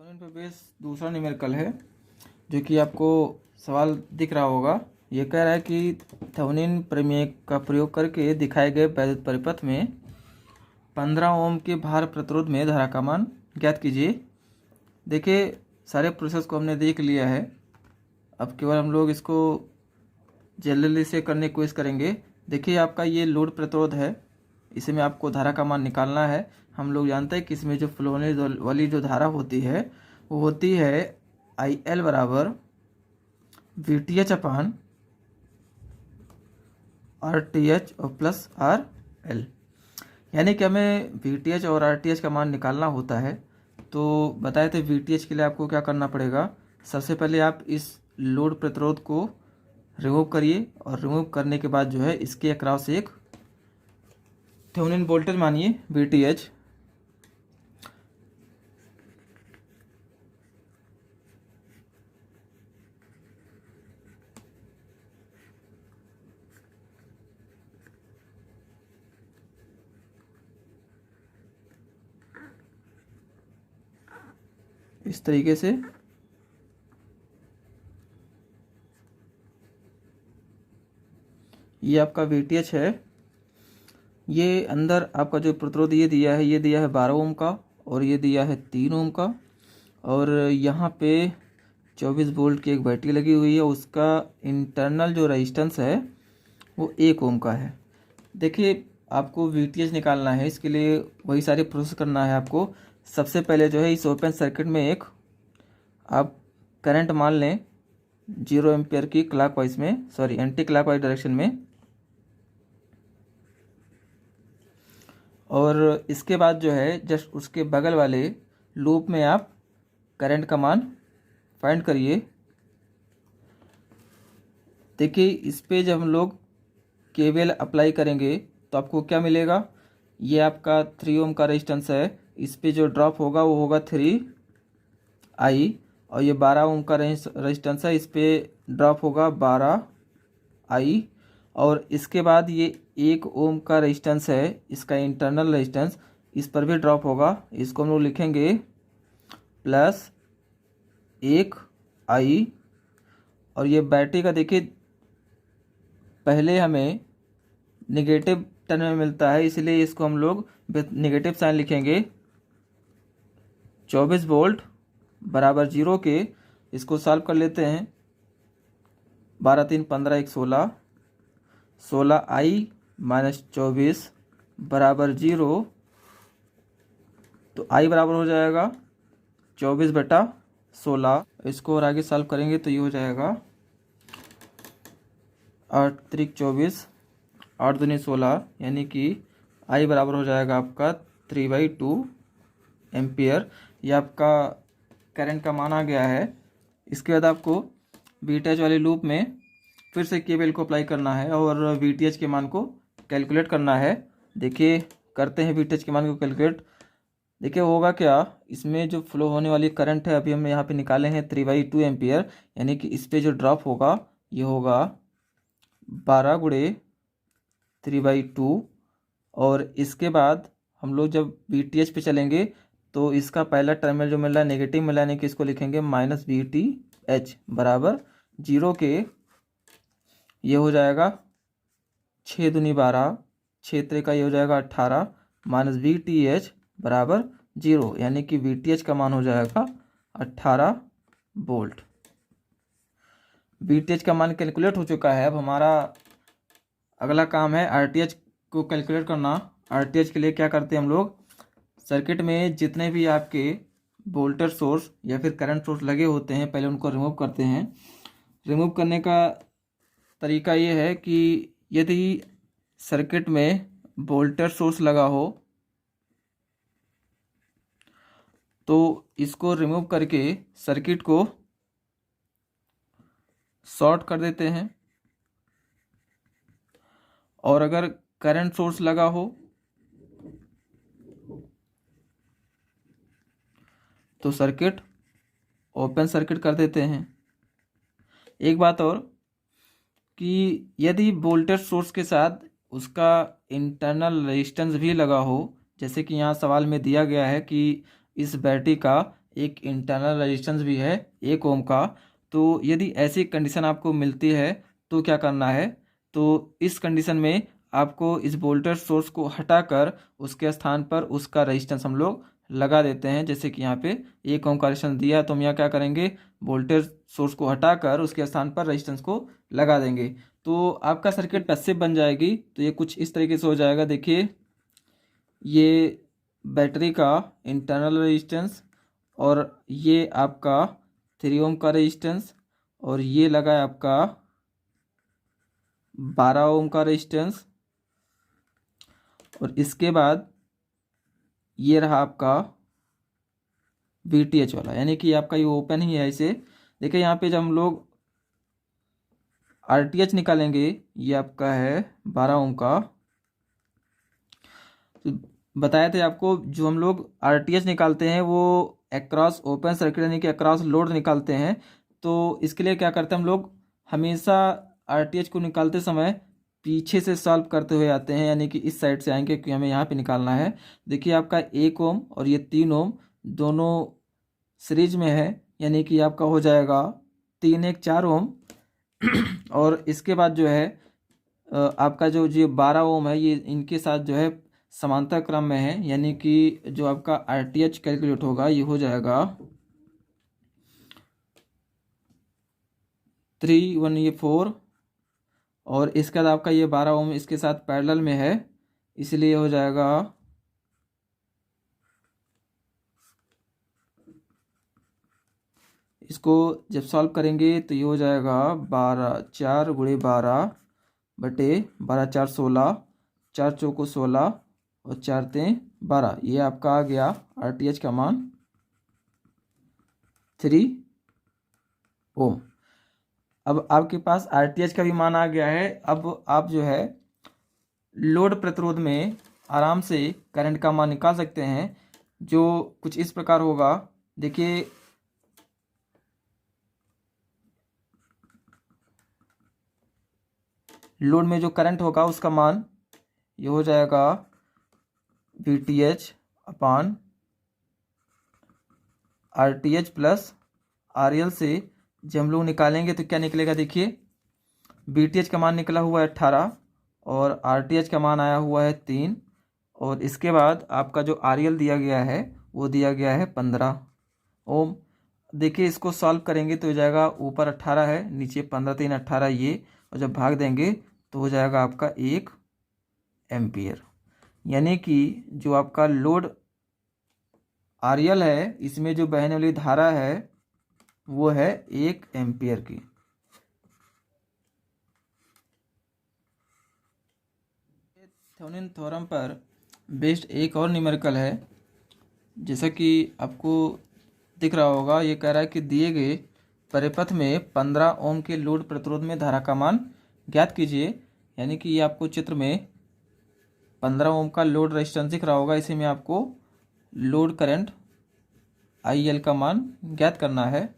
Thevenin पे base दूसरा numerical है जो कि आपको सवाल दिख रहा होगा। ये कह रहा है कि थेवेनिन प्रमेय का प्रयोग करके दिखाए गए वैद्युत परिपथ में 15 ओम के भार प्रतिरोध में धारा का मान ज्ञात कीजिए। देखिए, सारे प्रोसेस को हमने देख लिया है। अब केवल हम लोग इसको जल्दी से करने की कोशिश करेंगे। देखिए, आपका ये लोड प्रतिरोध है, इसी में आपको धारा का मान निकालना है। हम लोग जानते हैं कि इसमें जो फ्लो होने वाली जो धारा होती है वो होती है IL बराबर VTH अपान RTH और प्लस RL। यानी कि हमें VTH और RTH का मान निकालना होता है। तो बताए थे VTH के लिए आपको क्या करना पड़ेगा। सबसे पहले आप इस लोड प्रतिरोध को रिमूव करिए और रिमूव करने के बाद जो है इसके अक्रॉस एक थेवेनिन वोल्टेज मानिए VTH। इस तरीके से ये आपका VTH है। ये अंदर आपका जो प्रतिरोध ये दिया है 12 ओम का और ये दिया है 3 ओम का, और यहाँ पे 24 वोल्ट की एक बैटरी लगी हुई है। उसका इंटरनल जो रेजिस्टेंस है वो 1 ओम का है। देखिए, आपको VTH निकालना है, इसके लिए वही सारे प्रोसेस करना है आपको। सबसे पहले जो है इस ओपन सर्किट में एक आप करंट मान लें 0 एम्पियर की क्लॉकवाइज में, एंटी क्लॉकवाइज डायरेक्शन में। और इसके बाद जो है जस्ट उसके बगल वाले लूप में आप करंट का मान फाइंड करिए। देखिए, इस पे जब हम लोग KVL अप्लाई करेंगे तो आपको क्या मिलेगा। ये आपका 3 ओम का रेजिस्टेंस है, इस पे जो ड्रॉप होगा वो होगा 3I, और ये 12 ओम का रेजिस्टेंस है, इस पे ड्रॉप होगा 12I। और इसके बाद ये 1 ओम का रेजिस्टेंस है, इसका इंटरनल रेजिस्टेंस, इस पर भी ड्रॉप होगा। इसको हम लोग लिखेंगे प्लस 1I। और ये बैटरी का देखिए पहले हमें नेगेटिव टर्म में मिलता है, इसलिए इसको हम लोग नेगेटिव साइन लिखेंगे। 24 वोल्ट बराबर 0 के, इसको सॉल्व कर लेते हैं। 12 3 15 1 16, 16I माइनस 24 बराबर 0। तो I बराबर हो जाएगा 24/16। इसको और आगे सॉल्व करेंगे तो ये हो जाएगा 8 3 24, 8 दूनी 16, यानी कि I बराबर हो जाएगा आपका 3/2 एम्पियर। ये आपका करंट का मान आ गया है। इसके बाद आपको VTH वाले लूप में फिर से KVL को अप्लाई करना है और VTH के मान को कैलकुलेट करना है। देखिए, करते हैं VTH के मान को कैलकुलेट। देखिए होगा क्या, इसमें जो फ्लो होने वाली करंट है अभी हम यहाँ पे निकाले हैं 3/2 एम्पियर, यानी कि इस पे जो ड्रॉप होगा ये होगा 12 गुणे 3/2। और इसके बाद हम लोग जब VTH पे चलेंगे तो इसका पहला टर्मिनल जो मिल रहा है नेगेटिव मिला, यानी कि इसको लिखेंगे माइनस VTH बराबर 0 के। ये हो जाएगा 6 दूनी 12, 6 त्रिका ये हो जाएगा 18 माइनस VTH बराबर 0, यानी कि VTH का मान हो जाएगा 18 वोल्ट। VTH का मान कैलकुलेट हो चुका है। अब हमारा अगला काम है RTH को कैलकुलेट करना। RTH के लिए क्या करते हैं हम लोग, सर्किट में जितने भी आपके वोल्टेज सोर्स या फिर करंट सोर्स लगे होते हैं पहले उनको रिमूव करते हैं। रिमूव करने का तरीका ये है कि यदि सर्किट में वोल्टेज सोर्स लगा हो तो इसको रिमूव करके सर्किट को शॉर्ट कर देते हैं, और अगर करंट सोर्स लगा हो तो सर्किट ओपन सर्किट कर देते हैं। एक बात और कि यदि वोल्टेज सोर्स के साथ उसका इंटरनल रेजिस्टेंस भी लगा हो, जैसे कि यहाँ सवाल में दिया गया है कि इस बैटरी का एक इंटरनल रेजिस्टेंस भी है 1 ओम का। तो यदि ऐसी कंडीशन आपको मिलती है तो क्या करना है, तो इस कंडीशन में आपको इस वोल्टेज सोर्स को हटाकर उसके स्थान पर उसका रेजिस्टेंस हम लोग लगा देते हैं। जैसे कि यहाँ पे 1 ओम का रेजिस्टेंस दिया है, तो हम यहाँ क्या करेंगे, वोल्टेज सोर्स को हटाकर उसके स्थान पर रेजिस्टेंस को लगा देंगे। तो आपका सर्किट पैसिव बन जाएगी। तो ये कुछ इस तरीके से हो जाएगा। देखिए, ये बैटरी का इंटरनल रेजिस्टेंस और ये आपका 3 ओम का रेजिस्टेंस और ये लगा है आपका 12 ओम का रेजिस्टेंस। और इसके बाद ये रहा आपका VTH वाला, यानी कि आपका ये ओपन ही है इसे। देखिए यहाँ पे जब हम लोग RTH निकालेंगे, ये आपका है 12 ओम का। तो बताया थे आपको, जो हम लोग RTH निकालते हैं वो अक्रॉस ओपन सर्किट यानी कि अक्रॉस लोड निकालते हैं। तो इसके लिए क्या करते हैं हम लोग, हमेशा RTH को निकालते समय पीछे से सॉल्व करते हुए आते हैं, यानी कि इस साइड से आएंगे क्योंकि हमें यहाँ पे निकालना है। देखिए आपका 1 ओम और ये 3 ओम दोनों सीरीज में है, यानी कि आपका हो जाएगा 3 1 4 ओम। और इसके बाद जो है आपका जो 12 ओम है, ये इनके साथ जो है समांतर क्रम में है, यानी कि जो आपका RTH कैलकुलेट होगा ये हो जाएगा 3 1 ये 4। और इसके बाद आपका ये 12 ओम इसके साथ पैरेलल में है, इसलिए हो जाएगा इसको जब सॉल्व करेंगे तो ये हो जाएगा 12 4 गुणे 12 बटे 12 4 16, 4 चौको 16 और 4 तें 12। ये आपका आ गया RTH का मान 3 ओम। अब आपके पास RTH का भी मान आ गया है। अब आप जो है लोड प्रतिरोध में आराम से करंट का मान निकाल सकते हैं, जो कुछ इस प्रकार होगा। देखिए, लोड में जो करंट होगा उसका मान ये हो जाएगा VTH अपान RTH प्लस RL से जब हम लोग निकालेंगे तो क्या निकलेगा। देखिए, VTH का मान निकला हुआ है 18 और RTH का मान आया हुआ है 3। और इसके बाद आपका जो RL दिया गया है वो दिया गया है 15 ओम। देखिए, इसको सॉल्व करेंगे तो हो जाएगा, ऊपर 18 है, नीचे 15 3 18 ये, और जब भाग देंगे तो हो जाएगा आपका 1 एम्पियर। यानी कि जो आपका लोड RL है, इसमें जो बहने वाली धारा है वो है 1 एम्पियर की। थेवेनिन थ्योरम पर बेस्ड एक और न्यूमेरिकल है, जैसा कि आपको दिख रहा होगा। ये कह रहा है कि दिए गए परिपथ में 15 ओम के लोड प्रतिरोध में धारा का मान ज्ञात कीजिए। यानी कि ये आपको चित्र में 15 ओम का लोड रेजिस्टेंस दिख रहा होगा, इसी में आपको लोड करंट IL का मान ज्ञात करना है।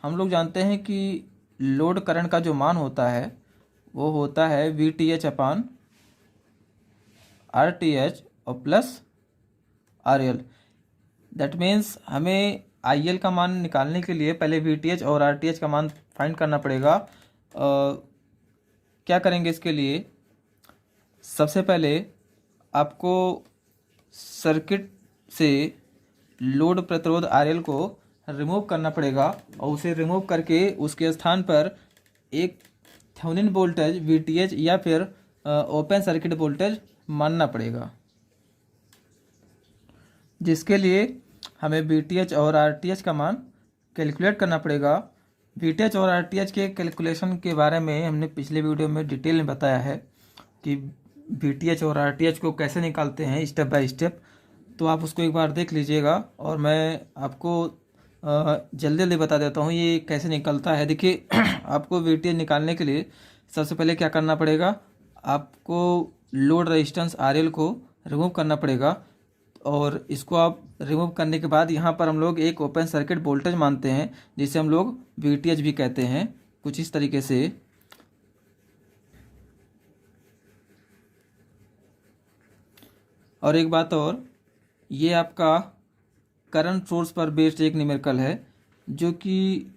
हम लोग जानते हैं कि लोड करंट का जो मान होता है वो होता है VTH अपान RTH और प्लस RL। दैट मीन्स हमें IL का मान निकालने के लिए पहले VTH और RTH का मान फाइंड करना पड़ेगा। क्या करेंगे इसके लिए, सबसे पहले आपको सर्किट से लोड प्रतिरोध RL को रिमूव करना पड़ेगा और उसे रिमूव करके उसके स्थान पर एक थेवेनिन वोल्टेज VTH या फिर ओपन सर्किट वोल्टेज मानना पड़ेगा, जिसके लिए हमें VTH और RTH का मान कैलकुलेट करना पड़ेगा। VTH और RTH के कैलकुलेशन के बारे में हमने पिछले वीडियो में डिटेल में बताया है कि VTH और RTH को कैसे निकालते हैं स्टेप बाय स्टेप। तो आप उसको एक बार देख लीजिएगा और मैं आपको जल्दी जल्दी बता देता हूँ ये कैसे निकलता है। देखिए, आपको VTH निकालने के लिए सबसे पहले क्या करना पड़ेगा, आपको लोड रेजिस्टेंस RL को रिमूव करना पड़ेगा। और इसको आप रिमूव करने के बाद यहाँ पर हम लोग एक ओपन सर्किट वोल्टेज मानते हैं, जिसे हम लोग VTH भी कहते हैं, कुछ इस तरीके से। और एक बात और, ये आपका करंट सोर्स पर बेस्ड एक न्यूमेरिकल है, जो कि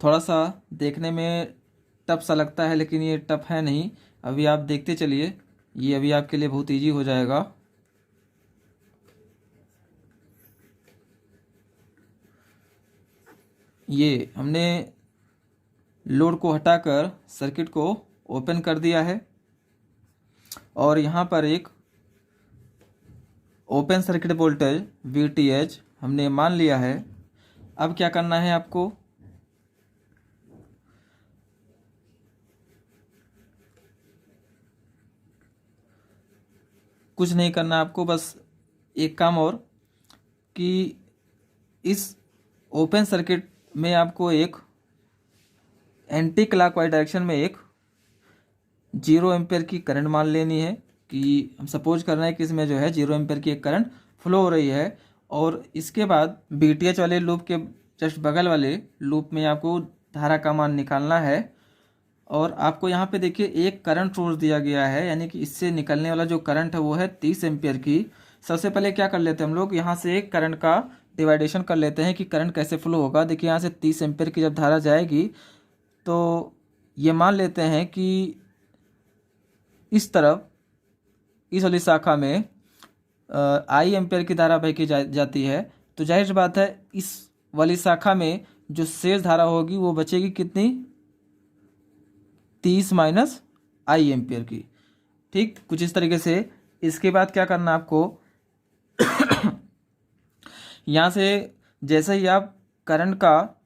थोड़ा सा देखने में टफ सा लगता है, लेकिन ये टफ है नहीं। अभी आप देखते चलिए, ये अभी आपके लिए बहुत इजी हो जाएगा। ये हमने लोड को हटाकर सर्किट को ओपन कर दिया है और यहाँ पर एक ओपन सर्किट वोल्टेज VTH हमने मान लिया है। अब क्या करना है आपको, कुछ नहीं करना आपको, बस एक काम और कि इस ओपन सर्किट में आपको एक एंटी क्लॉकवाइज डायरेक्शन में एक 0 एम्पेयर की करंट मान लेनी है। कि हम सपोज कर रहे हैं कि इसमें जो है 0 एम्पेयर की एक करंट फ्लो हो रही है, और इसके बाद VTH वाले लूप के जस्ट बगल वाले लूप में आपको धारा का मान निकालना है। और आपको यहाँ पे देखिए एक करंट सोर्स दिया गया है, यानी कि इससे निकलने वाला जो करंट है वो है 30 एम्पियर की। सबसे पहले क्या कर लेते हैं हम लोग, यहाँ से एक करंट का डिवाइडेशन कर लेते हैं कि करंट कैसे फ्लो होगा। देखिए यहाँ से 30 एम्पियर की जब धारा जाएगी तो ये मान लेते हैं कि इस तरफ इस वाली शाखा में I एम्पियर की धारा बह के जाती है, तो जाहिर सी बात है इस वाली शाखा में जो शेष धारा होगी वो बचेगी कितनी, 30 माइनस I एम्पियर की। ठीक, कुछ इस तरीके से। इसके बाद क्या करना आपको यहाँ से जैसे ही आप करंट का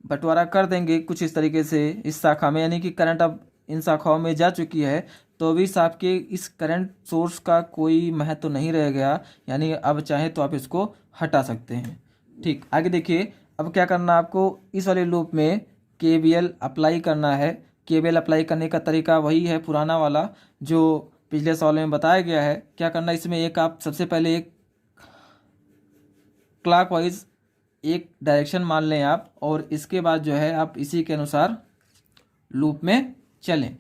बंटवारा कर देंगे कुछ इस तरीके से इस शाखा में, यानी कि करंट अब इन शाखाओं में जा चुकी है, तो भी आपके इस करंट सोर्स का कोई महत्व तो नहीं रह गया, यानी अब चाहे तो आप इसको हटा सकते हैं। ठीक, आगे देखिए। अब क्या करना आपको, इस वाले लूप में KVL अप्लाई करना है। KVL अप्लाई करने का तरीका वही है पुराना वाला जो पिछले सवाल में बताया गया है। क्या करना, इसमें एक आप सबसे पहले एक क्लॉकवाइज एक डायरेक्शन मान लें आप, और इसके बाद जो है आप इसी के अनुसार लूप में चलें।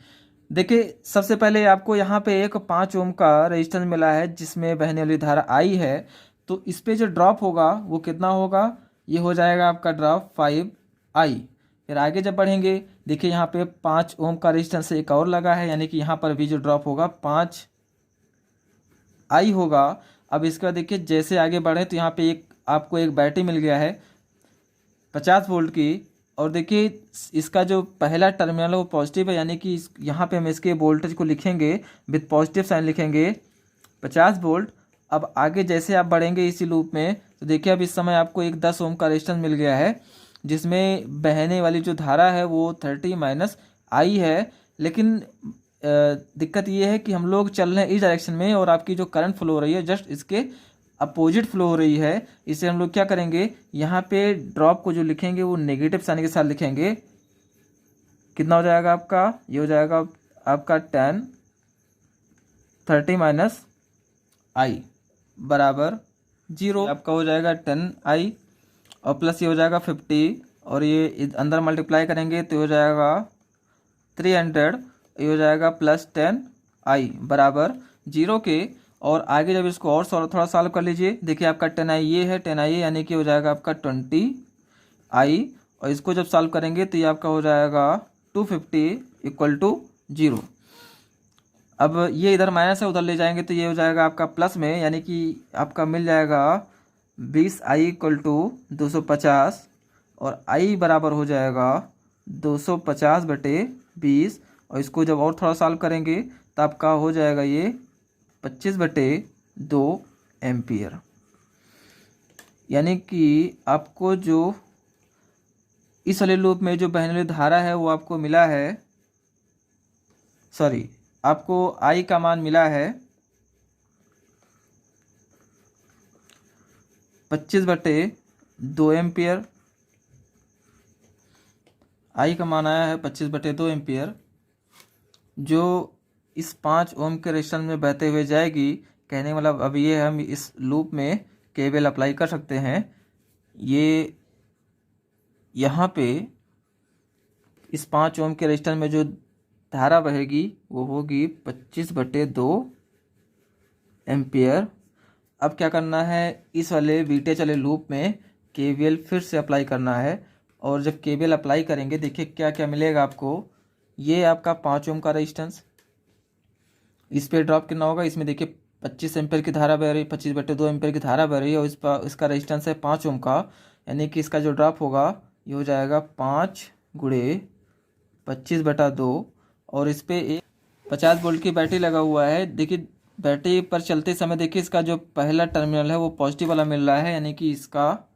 देखिए सबसे पहले आपको यहाँ पे एक 5 ओम का रेजिस्टेंस मिला है जिसमें बहने वाली धारा I है, तो इस पे जो ड्रॉप होगा वो कितना होगा, ये हो जाएगा आपका ड्रॉप 5I। फिर आगे जब बढ़ेंगे, देखिए यहाँ पे 5 ओम का रेजिस्टेंस एक और लगा है, यानी कि यहाँ पर भी जो ड्रॉप होगा 5I होगा। अब इसके बाद देखिए जैसे आगे बढ़े तो यहाँ पे एक आपको एक बैटरी मिल गया है 50 वोल्ट की, और देखिए इसका जो पहला टर्मिनल है वो पॉजिटिव है, यानी कि यहाँ पे हम इसके वोल्टेज को लिखेंगे विद पॉजिटिव साइन, लिखेंगे 50 वोल्ट। अब आगे जैसे आप बढ़ेंगे इसी लूप में तो देखिए अब इस समय आपको एक 10 ओम का रेजिस्टेंस मिल गया है जिसमें बहने वाली जो धारा है वो 30 माइनस I है। लेकिन दिक्कत ये है कि हम लोग चल रहे हैं इस डायरेक्शन में और आपकी जो करंट फ्लो हो रही है जस्ट इसके अपोजिट फ्लो हो रही है। इसे हम लोग क्या करेंगे, यहाँ पे ड्रॉप को जो लिखेंगे वो नेगेटिव साइन के साथ लिखेंगे। कितना हो जाएगा आपका, ये हो जाएगा आपका 30 माइनस I बराबर 0। आपका हो जाएगा 10I और प्लस ये हो जाएगा 50, और ये अंदर मल्टीप्लाई करेंगे तो हो जाएगा 300, ये हो जाएगा प्लस 10I बराबर 0 के। और आगे जब इसको और थोड़ा सॉल्व कर लीजिए, देखिए आपका 10I ये है, 10I यानी कि हो जाएगा आपका 20I, और इसको जब सॉल्व करेंगे तो ये आपका हो जाएगा 250 इक्वल टू 0। अब ये इधर माइनस है, उधर ले जाएंगे तो ये हो जाएगा आपका प्लस में, यानी कि आपका मिल जाएगा 20I इक्वल टू 250, और I बराबर हो जाएगा 250 बटे 20, और इसको जब और थोड़ा सॉल्व करेंगे तो आपका हो जाएगा ये 25 बटे 2 एम्पियर। यानी कि आपको जो इस वाले लूप में जो बहने वाली धारा है वो आपको मिला है, सॉरी आपको I का मान मिला है 25 बटे 2 एम्पियर। I का मान आया है 25 बटे 2 एम्पियर, जो इस 5 ओम के रेजिस्टेंस में बहते हुए जाएगी। कहने मतलब अब ये हम इस लूप में KVL अप्लाई कर सकते हैं। ये यहाँ पे इस 5 ओम के रेजिस्टेंस में जो धारा बहेगी वो होगी 25 बटे 2 एम्पियर। अब क्या करना है, इस वाले वीटीएच वाले लूप में केवीएल फिर से अप्लाई करना है। और जब केवीएल अप्लाई करेंगे देखिए क्या क्या मिलेगा आपको। ये आपका 5 ओम का रेजिस्टेंस, इस पे ड्रॉप कितना होगा, इसमें देखिए 25 एम्पेयर की धारा बह रही है, 25/2 एम्पेयर की धारा बह रही है, और इस पर इसका रेजिस्टेंस है 5 ओम का, यानी कि इसका जो ड्रॉप होगा ये हो जाएगा 5 गुणे 25/2। और इस पे एक 50 वोल्ट की बैटरी लगा हुआ है। देखिए बैटरी पर चलते समय देखिए इसका जो पहला टर्मिनल है वो पॉजिटिव वाला मिल रहा है, यानी कि इसका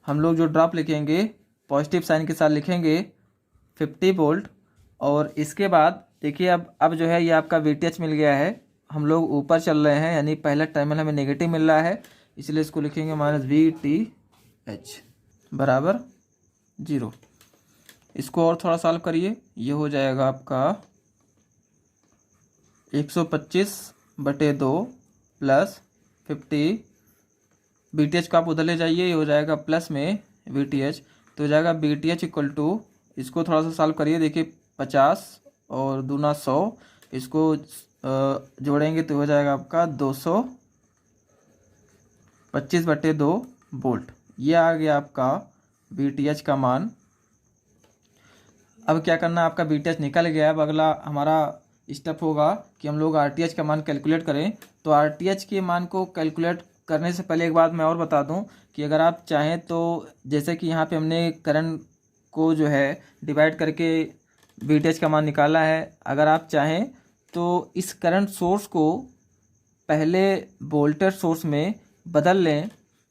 हम लोग जो ड्रॉप लिखेंगे पॉजिटिव साइन के साथ लिखेंगे 50 वोल्ट। और इसके बाद देखिए अब जो है ये आपका वीटीएच मिल गया है, हम लोग ऊपर चल रहे हैं, यानी पहला टर्मिनल हमें नेगेटिव मिल रहा है, इसलिए इसको लिखेंगे -VTH बराबर 0। इसको और थोड़ा सॉल्व करिए, ये हो जाएगा आपका 125/2 प्लस 50, VTH को आप उधर ले जाइए, ये हो जाएगा प्लस में VTH, तो हो जाएगा VTH इक्वल टू, इसको थोड़ा सा सॉल्व करिए, देखिए 50 और दूना 100, इसको जोड़ेंगे तो हो जाएगा आपका 225/2 वोल्ट। ये आ गया आपका VTH का मान। अब क्या करना है, आपका VTH निकल गया है। अब अगला हमारा स्टेप होगा कि हम लोग RTH का मान कैलकुलेट करें। तो RTH के मान को कैलकुलेट करने से पहले एक बात मैं और बता दूं कि अगर आप चाहें तो जैसे कि यहाँ पे हमने करंट को जो है डिवाइड करके VTH का मान निकाला है, अगर आप चाहें तो इस करंट सोर्स को पहले वोल्टेज सोर्स में बदल लें,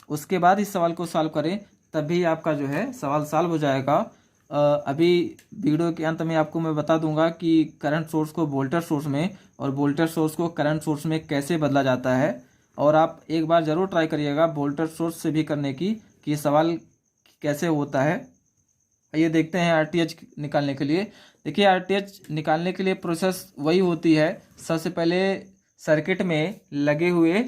उसके बाद इस सवाल को सॉल्व करें, तभी आपका जो है सवाल सॉल्व हो जाएगा। अभी वीडियो के अंत में आपको मैं बता दूंगा कि करंट सोर्स को वोल्टेज सोर्स में और वोल्टेज सोर्स को करंट सोर्स में कैसे बदला जाता है। और आप एक बार ज़रूर ट्राई करिएगा वोल्टेज सोर्स से भी करने की कि ये सवाल कैसे होता है। ये देखते हैं RTH निकालने के लिए। देखिए RTH निकालने के लिए प्रोसेस वही होती है, सबसे पहले सर्किट में लगे हुए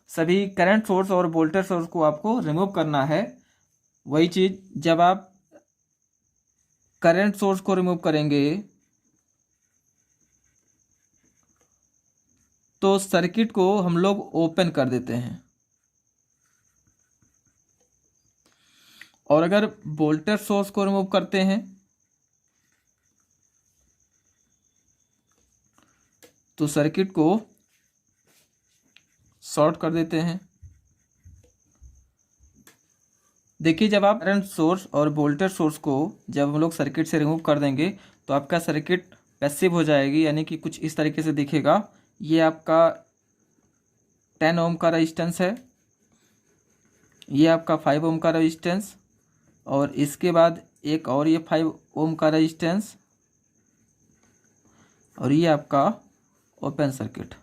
सभी करंट सोर्स और वोल्टेज सोर्स को आपको रिमूव करना है। वही चीज़ जब आप करंट सोर्स को रिमूव करेंगे तो सर्किट को हम लोग ओपन कर देते हैं, और अगर वोल्टेज सोर्स को रिमूव करते हैं तो सर्किट को शॉर्ट कर देते हैं। देखिए जब आप करंट सोर्स और वोल्टेज सोर्स को जब हम लोग सर्किट से रिमूव कर देंगे तो आपका सर्किट पैसिव हो जाएगी, यानी कि कुछ इस तरीके से दिखेगा। ये आपका 10 ओम का रेजिस्टेंस है, ये आपका 5 ओम का रेजिस्टेंस, और इसके बाद एक और ये 5 ओम का रेजिस्टेंस, और ये आपका ओपन सर्किट।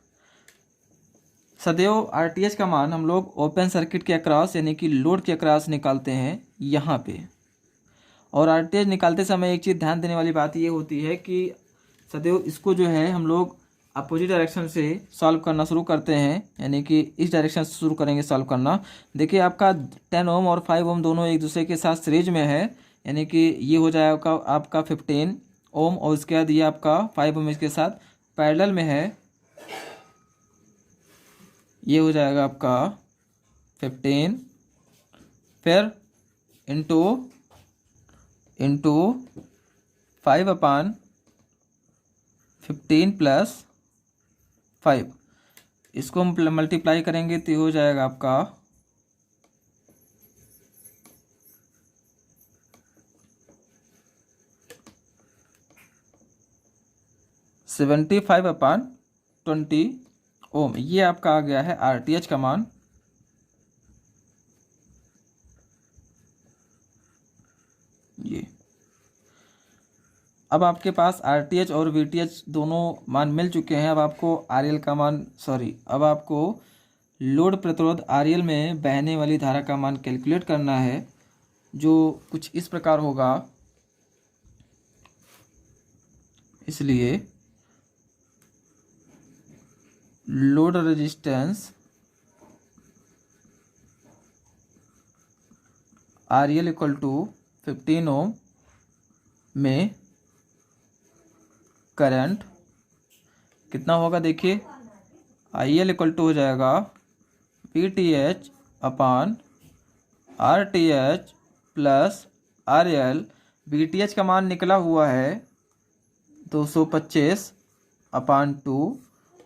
सदैव RTH का मान हम लोग ओपन सर्किट के अक्रॉस यानी कि लोड के अक्रॉस निकालते हैं यहाँ पे। और RTH निकालते समय एक चीज़ ध्यान देने वाली बात ये होती है कि सदैव इसको जो है हम लोग अपोजिट डायरेक्शन से सॉल्व करना शुरू करते हैं, यानी कि इस डायरेक्शन से शुरू करेंगे सॉल्व करना। देखिए आपका 10 ओम और 5 ओम दोनों एक दूसरे के साथ सीरीज में है, यानी कि ये हो जाएगा आपका 15 ओम, और उसके बाद ये आपका 5 ओम इसके साथ पैरेलल में है, ये हो जाएगा आपका 15 फिर इंटू 5/15 प्लस 5, इसको हम मल्टीप्लाई करेंगे तो हो जाएगा आपका 75/20 ओम। ये आपका आ गया है RTH का मान। ये अब आपके पास RTH और VTH दोनों मान मिल चुके हैं। अब आपको RL का मान अब आपको लोड प्रतिरोध RL में बहने वाली धारा का मान कैलकुलेट करना है, जो कुछ इस प्रकार होगा। इसलिए load resistance RL equal to 15 ohm में करंट कितना होगा, देखिए IL इक्वल टू हो जाएगा V T H upon R T H plus R L. V T H का मान निकला हुआ है 225 अपान 2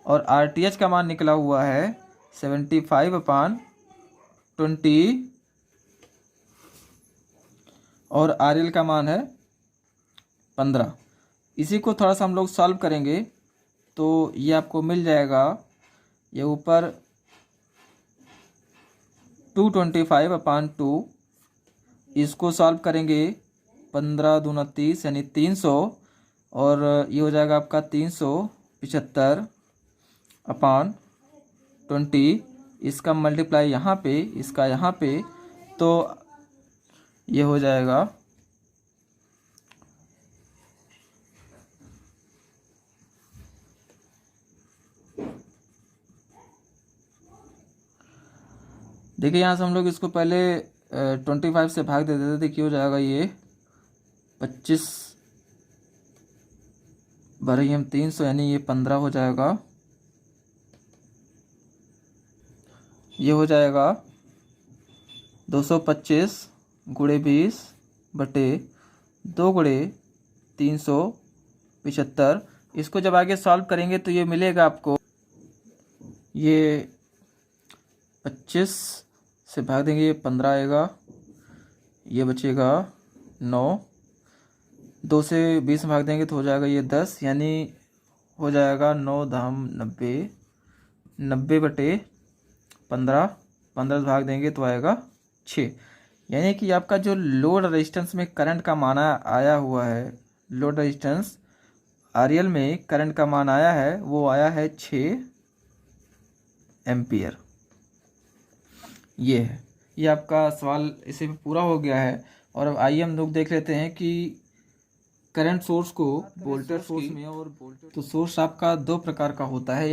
और आर टी एच का मान निकला हुआ है 75 अपान 20 और आर एल का मान है 15। इसी को थोड़ा सा हम लोग सॉल्व करेंगे तो ये आपको मिल जाएगा, ये ऊपर 225 अपान 2, इसको सॉल्व करेंगे 15 दूना 30 यानी 300 और ये हो जाएगा आपका 375 अपान 20। इसका मल्टीप्लाई यहाँ पे, इसका यहाँ पे, तो ये हो जाएगा देखिए यहाँ से हम लोग इसको पहले 25 से भाग दे देते। देखिए हो जाएगा ये 25 भरे हम 300 यानी ये 15 हो जाएगा। ये हो जाएगा 225 गुणे 20 बटे 2 गुणे 375। इसको जब आगे सॉल्व करेंगे तो ये मिलेगा आपको, ये 25 से भाग देंगे ये 15 आएगा, ये बचेगा 9, 2 से 20 में भाग देंगे तो हो जाएगा ये 10, यानी हो जाएगा 9 धाम 90, 90 बटे 15, 15 से भाग देंगे तो आएगा 6। यानी कि आपका जो लोड रेजिस्टेंस में करंट का मान आया हुआ है, लोड रेजिस्टेंस आरएल में करंट का मान आया है, वो आया है 6 एम्पियर। ये है, ये आपका सवाल इसे पूरा हो गया है। और अब आइए हम लोग देख लेते हैं कि करंट सोर्स को वोल्टेज सोर्स में और वोल्टेज, तो सोर्स आपका दो प्रकार का होता है।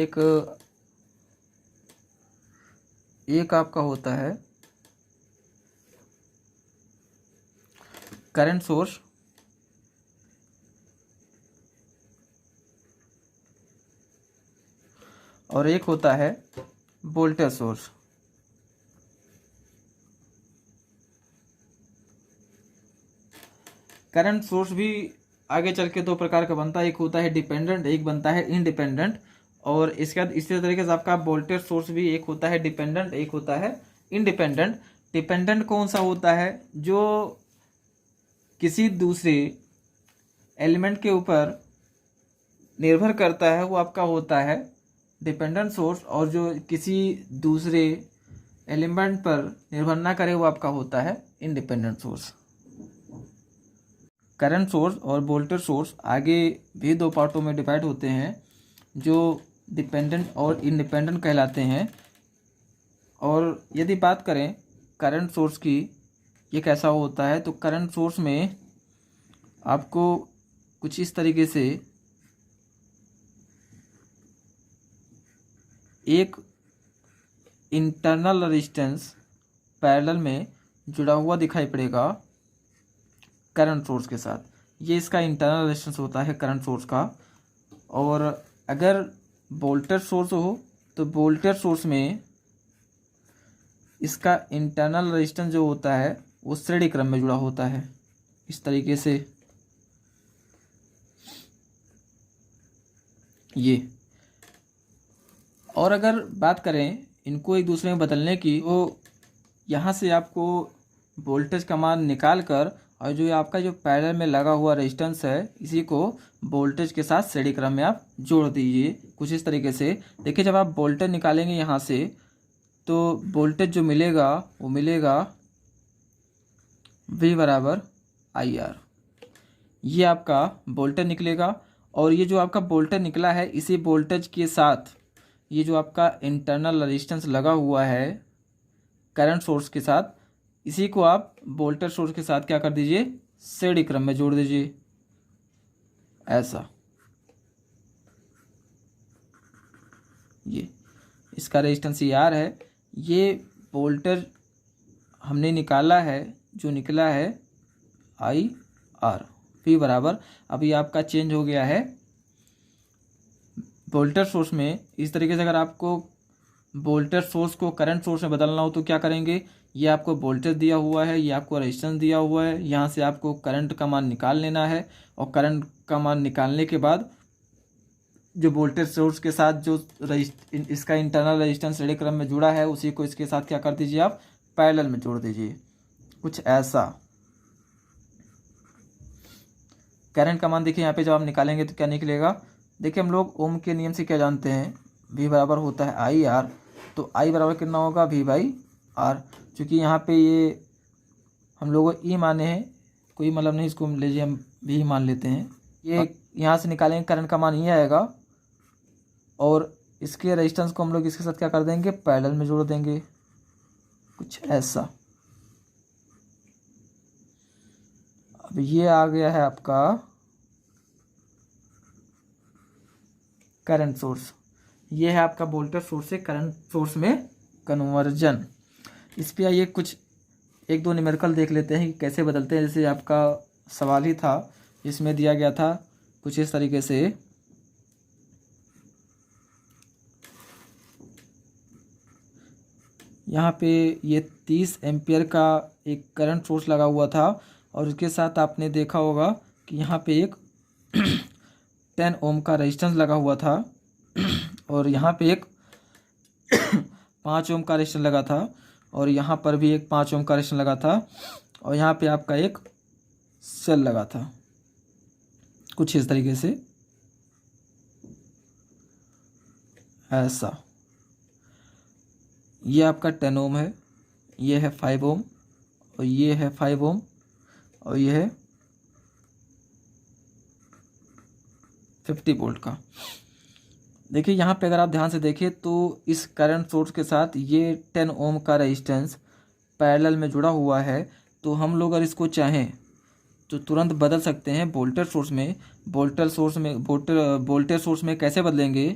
एक आपका होता है करंट सोर्स और एक होता है वोल्टेज सोर्स। करंट सोर्स भी आगे चल के दो प्रकार का बनता है, एक होता है डिपेंडेंट, एक बनता है इंडिपेंडेंट। और इसके बाद इसी तरीके से आपका वोल्टेज सोर्स भी एक होता है डिपेंडेंट, एक होता है इंडिपेंडेंट। डिपेंडेंट कौन सा होता है? जो किसी दूसरे एलिमेंट के ऊपर निर्भर करता है, वो आपका होता है डिपेंडेंट सोर्स। और जो किसी दूसरे एलिमेंट पर निर्भर ना करे, वो आपका होता है इंडिपेंडेंट सोर्स। करंट सोर्स और वोल्टेज सोर्स आगे भी दो पार्टों में डिवाइड होते हैं, जो डिपेंडेंट और इंडिपेंडेंट कहलाते हैं। और यदि बात करें करंट सोर्स की, ये कैसा होता है, तो करंट सोर्स में आपको कुछ इस तरीके से एक इंटरनल रेजिस्टेंस पैरेलल में जुड़ा हुआ दिखाई पड़ेगा करंट सोर्स के साथ। ये इसका इंटरनल रेजिस्टेंस होता है करंट सोर्स का। और अगर वोल्टेज सोर्स हो तो वोल्टेज सोर्स में इसका इंटरनल रेजिस्टेंस जो होता है वो श्रेणी क्रम में जुड़ा होता है इस तरीके से। ये और अगर बात करें इनको एक दूसरे में बदलने की, वो यहाँ से आपको वोल्टेज का मान निकाल कर और जो आपका जो पैरेलल में लगा हुआ रेजिस्टेंस है, इसी को वोल्टेज के साथ श्रेणी क्रम में आप जोड़ दीजिए कुछ इस तरीके से। देखिए जब आप वोल्टेज निकालेंगे यहाँ से, तो वोल्टेज जो मिलेगा वो मिलेगा V बराबर IR। ये आपका वोल्टेज निकलेगा। और ये जो आपका वोल्टेज निकला है, इसी वोल्टेज के साथ ये जो आपका इंटरनल रेजिस्टेंस लगा हुआ है करंट सोर्स के साथ, इसी को आप वोल्टेज सोर्स के साथ क्या कर दीजिए, श्रेणी क्रम में जोड़ दीजिए ऐसा। ये इसका रेजिस्टेंस R है। ये वोल्टेज हमने निकाला है, जो निकला है IR। V बराबर, अभी आपका चेंज हो गया है वोल्टेज सोर्स में। इस तरीके से अगर आपको वोल्टेज सोर्स को करंट सोर्स में बदलना हो तो क्या करेंगे, ये आपको वोल्टेज दिया हुआ है, ये आपको रेजिस्टेंस दिया हुआ है, यहाँ से आपको करंट का मान निकाल लेना है और करंट का मान निकालने के बाद जो वोल्टेज सोर्स के साथ जो इसका इंटरनल रेजिस्टेंस श्रेणी क्रम में जुड़ा है उसी को इसके साथ क्या कर दीजिए, आप पैरेलल में जोड़ दीजिए, कुछ ऐसा। करंट का मान देखिए यहाँ पे जब आप निकालेंगे तो क्या निकलेगा, देखिए हम लोग ओम के नियम से क्या जानते हैं, V बराबर होता है आई आर, तो I बराबर कितना होगा, V बाई आर। चूँकि यहाँ पे ये हम लोगों E माने हैं, कोई मतलब नहीं, इसको लीजिए हम V मान लेते हैं। ये यहाँ से निकालेंगे करंट का मान ये आएगा और इसके रेजिस्टेंस को हम लोग इसके साथ क्या कर देंगे, पैरेलल में जोड़ देंगे, कुछ ऐसा। अब ये आ गया है आपका करंट सोर्स, ये है आपका वोल्टेज सोर्स से करंट सोर्स में कन्वर्जन। इस पे आइए कुछ एक दो न्यूमेरिकल देख लेते हैं कि कैसे बदलते हैं। जैसे आपका सवाल ही था, इसमें दिया गया था कुछ इस तरीके से, यहाँ पे ये 30 एम्पियर का एक करंट सोर्स लगा हुआ था और उसके साथ आपने देखा होगा कि यहाँ पे एक 10 ओम का रेजिस्टेंस लगा हुआ था और यहाँ पे एक 5 ओम का रेजिस्टेंस लगा था और यहाँ पर भी एक 5 ओम का रेजिस्टेंस लगा था और यहाँ पे आपका एक सेल लगा था, कुछ इस तरीके से ऐसा। ये आपका 10 ओम है, ये है 5 ओम और ये है 5 ओम और ये है 50 वोल्ट का। देखिए यहाँ पे अगर आप ध्यान से देखिए तो इस करंट सोर्स के साथ ये 10 ओम का रेजिस्टेंस पैरेलल में जुड़ा हुआ है, तो हम लोग अगर इसको चाहें तो तुरंत बदल सकते हैं वोल्टेज सोर्स में। वोल्टेज सोर्स में कैसे बदलेंगे,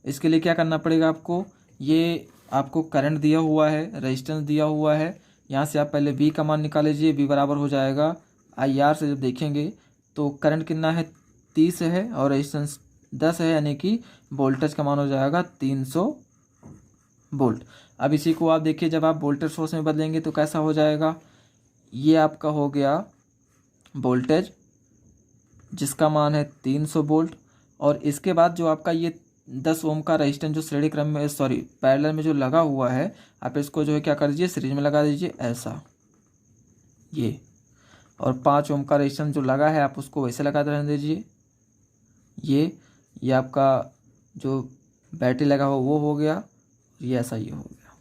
इसके लिए क्या करना पड़ेगा आपको, ये आपको करंट दिया हुआ है, रेजिस्टेंस दिया हुआ है, यहाँ से आप पहले V का मान निकाल लीजिए, V बराबर हो जाएगा IR से जब देखेंगे तो करंट कितना है 30 है और रेजिस्टेंस 10 है, यानी कि वोल्टेज का मान हो जाएगा 300 वोल्ट। अब इसी को आप देखिए जब आप वोल्टेज सोर्स में बदलेंगे तो कैसा हो जाएगा, ये आपका हो गया वोल्टेज जिसका मान है 300 वोल्ट और इसके बाद जो आपका ये 10 ओम का रेजिस्टेंस जो श्रेणी क्रम में पैरेलल में जो लगा हुआ है, आप इसको जो है क्या कर दीजिए, सीरीज में लगा दीजिए ऐसा ये, और 5 ओम का रेजिस्टेंस जो लगा है आप उसको वैसे लगा रहने दीजिए। ये आपका जो बैटरी लगा हुआ वो हो गया, ये ऐसा ये हो गया,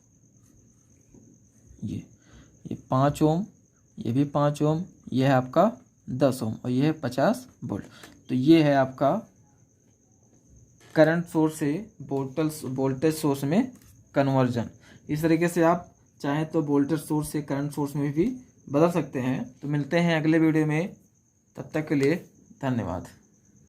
ये 5 ओम, ये भी 5 ओम, ये है आपका 10 ओम और ये है 50 वोल्ट। तो ये है आपका करंट सोर्स से वोल्टेज सोर्स में कन्वर्जन। इस तरीके से आप चाहें तो वोल्टेज सोर्स से करंट सोर्स में भी बदल सकते हैं। तो मिलते हैं अगले वीडियो में, तब तक के लिए धन्यवाद।